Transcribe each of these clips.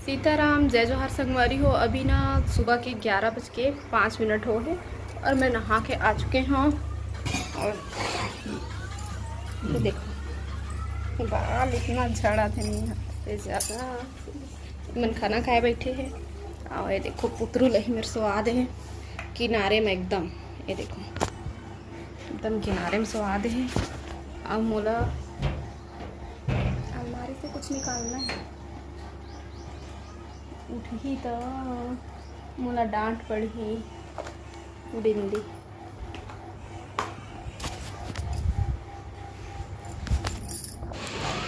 सीताराम, जय जोहार संगवारी हो। अभी ना सुबह के 11:05 हो गए और मैं नहा के आ चुके हैं। और ये देखो बाल इतना झड़ा थे नहीं हद ज़्यादा। मन खाना खाए बैठे हैं और ये देखो पुतरू लही मेरे स्वाद है किनारे में एकदम। ये देखो एकदम किनारे में स्वाद है। अब मोला अलमारी से कुछ निकालना है। उठी तो मोला डांट पड़ी बिंदी।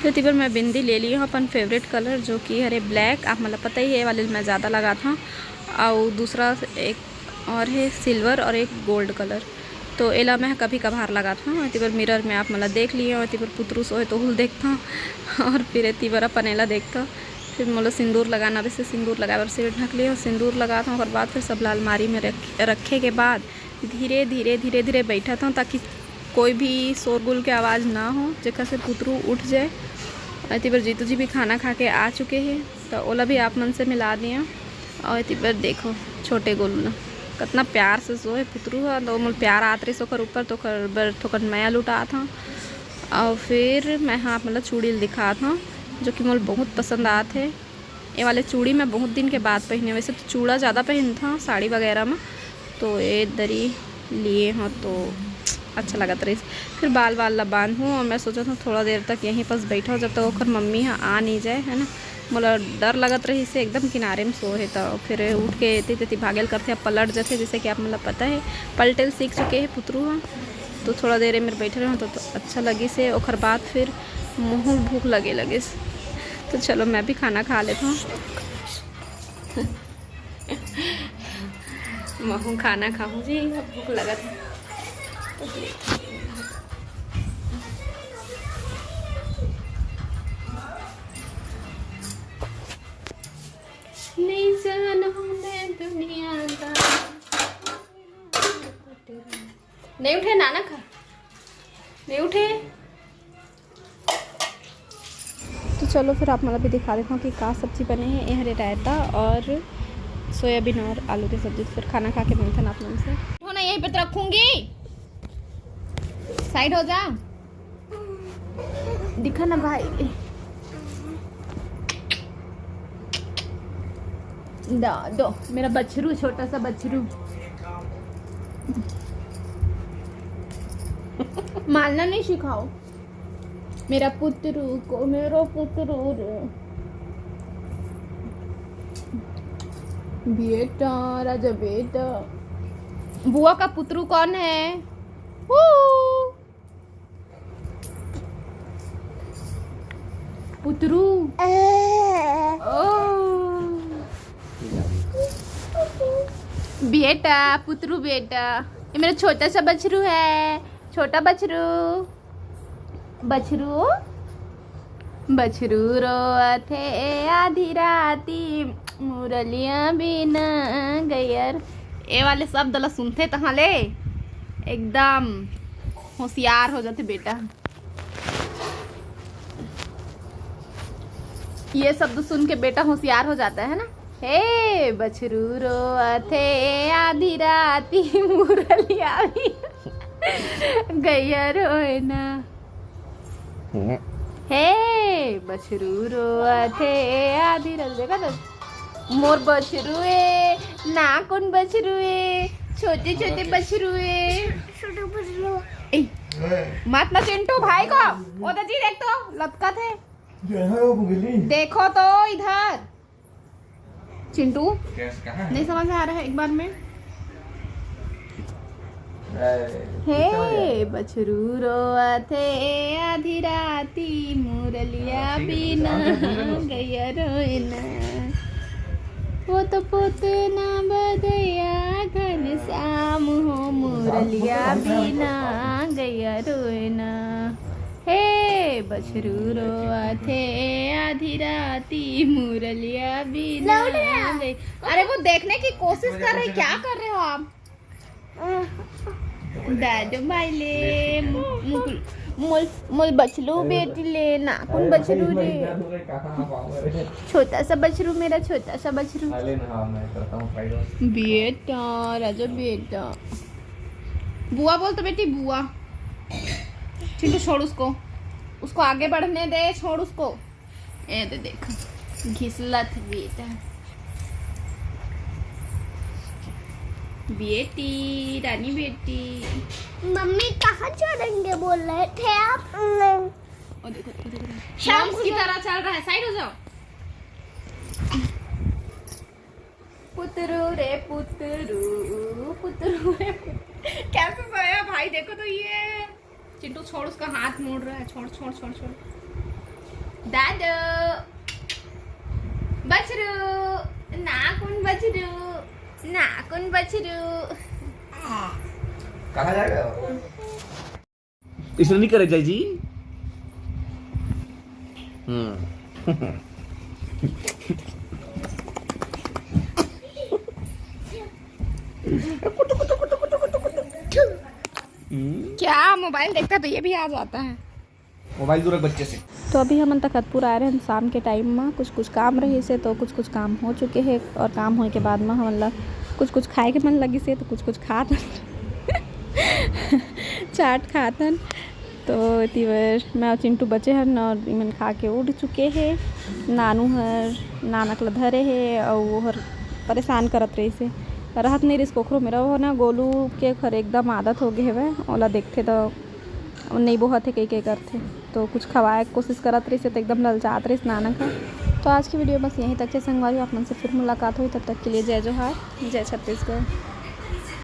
तो तीबर मैं बिंदी ले ली हूँ अपन फेवरेट कलर जो कि हरे ब्लैक। आप मतलब पता ही है वाले मैं ज़्यादा लगा था। और दूसरा एक और है सिल्वर और एक गोल्ड कलर। तो एला मैं कभी कभार लगा था। तीबर मिरर में आप मतलब देख लिए और तीबर पुतरू सोए तो हुल देखता और फिर तीबर अपन एला देखता। फिर मतलब सिंदूर लगाना वैसे सिंदूर लगा और सिर ढक लिया और सिंदूर लगा था। और बाद फिर सब अलमारी में रखे के बाद धीरे धीरे बैठा था ताकि कोई भी शोरगुल के आवाज़ ना हो जेकर से पुतरू उठ जाए। और तीबर जीतू जी भी खाना खा के आ चुके हैं तो ओला भी आप मन से मिला दिया। और तीबर देखो छोटे गोलू कितना प्यार से सोए पुतरू है। तो मोल प्यार आत रही सोकर ऊपर तो थोकर मैं लुटा था। और फिर मैं हाँ मतलब चूड़ी दिखा था जो कि मोल बहुत पसंद आते हैं। ये वाले चूड़ी मैं बहुत दिन के बाद पहने। वैसे तो चूड़ा ज़्यादा पहन था साड़ी वगैरह में, तो ये दरी लिए हाँ तो अच्छा लगा था। फिर बाल ला बांध हूँ और मैं सोचा था थोड़ा देर तक यहीं पास बैठा हो जब तक ओखर मम्मी हाँ आ नहीं जाए, है ना। मोला डर लगत रही से एकदम किनारे में सोए तो फिर उठ के तेती भागल करते अब पलट जाते। जैसे कि आप मतलब पता है पलटेल सीख चुके हैं पुतरू हाँ। तो थोड़ा देर मेरे बैठे रहे तो अच्छा लगी से। ओखर बाद फिर मुँह भूख लगे तो चलो मैं भी खाना खा लेता हूँ। मैं खाना खाऊँ जी, भूख लगा था। नहीं जाना मैं दुनिया का। नहीं उठे नाना खा नहीं उठे। तो चलो फिर आप मतलब भी दिखा देता हूँ कि क्या सब्जी बने हैं। ये हरे रायता और सोयाबीन और आलू की सब्जी। फिर खाना खा के मिलता ना आप लोगों से हो ना। यहीं पे तो रखूंगी, साइड हो जा। दिखा ना भाई दो मेरा बछरू, छोटा सा बछरू। मारना नहीं सिखाओ मेरा पुत्रु को, मेरा पुत्रु बेटा राजा बेटा। बुआ का पुत्रु कौन है? पुत्रु बेटा पुत्रु बेटा। ये मेरा छोटा सा बछरू है, छोटा बछरू। बछरू बछरू रोथे आधी राती मुरलिया बिना गैयर। ये वाले शब्द ला सुनते तहाँ ले एकदम होशियार हो जाते बेटा। ये शब्द सुन के बेटा होशियार हो जाता है ना। हे बछरू रोथे आधी राती मुरलिया गैया रोए ना। हे बछरू रोथे आधी रात। देखा तो मोर बछरू है ना, कौन बछरू है? छोटे छोटे बछरू है। मत ना चिंटू भाई को ओदा जी देख तो लटका थे। देखो तो इधर चिंटू नहीं समझ में आ रहा है एक बार में। हे बछरू रोथे आधी राती मुरलिया बिना गैया रोना। वो तो पोते ना बदया घन श्याम हो मुरलिया बिना गैया रोना। हे बछरू रोथे आधी राती मुरलिया बिना। अरे वो देखने की कोशिश कर रहे, क्या कर रहे हो आप? दादू भाई ले मुल बछरू बेटी ले नाखून बछरू रे, छोटा सा बछरू, मेरा छोटा सा बछरू। बेटा राजा बेटा, बुआ बोल तो बेटी बुआ। चिंटू छोड़ उसको आगे बढ़ने दे, छोड़ उसको। ए दे देख घिसलत बेटा। बेटी रानी बेटी। मम्मी कहाँ चढ़ेंगे बोल रहे थे आप? और देखो शाम की तरह चल रहा है, साइड हो जाओ। पुतरू रे पुतरू, पुतरू रे कैसे सोया भाई, देखो तो ये। चिंटू छोड़, उसका हाथ मोड़ रहा है, छोड़ छोड़ छोड़ छोड़। दादू बछरू, नाखून बछरू, नाखून बछरू। कहाँ जाएगा? इसने नहीं करे जी। क्या मोबाइल देखता तो ये भी आ जाता है। मोबाइल दूर रख बच्चे से। तो अभी हम तखतपुर आए रहे शाम के टाइम में, कुछ काम रही से, तो कुछ काम हो चुके हैं, और काम होने के बाद में हम कुछ खाए के मन लगी से, तो कुछ खात चाट खातन। तो तीवर मैं और चिंटू बचे हन, और इमन खा के उड़ चुके हैं। नानू हर नानक ला धरे है, और वो हर परेशान करत रही से, रहत नहीं रही पोखरो मेरा। वो ना गोलू के खर एकदम आदत हो गए है, ओला देखते तो नहीं बहुत है कई करते, तो कुछ खवाए कोशिश करत रही से, तो एकदम ललचात रही स्नान का। तो आज की वीडियो बस यहीं तक है संगवारी। आप मन से फिर मुलाकात हुई, तब तक के लिए जय जोहार, जय छत्तीसगढ़।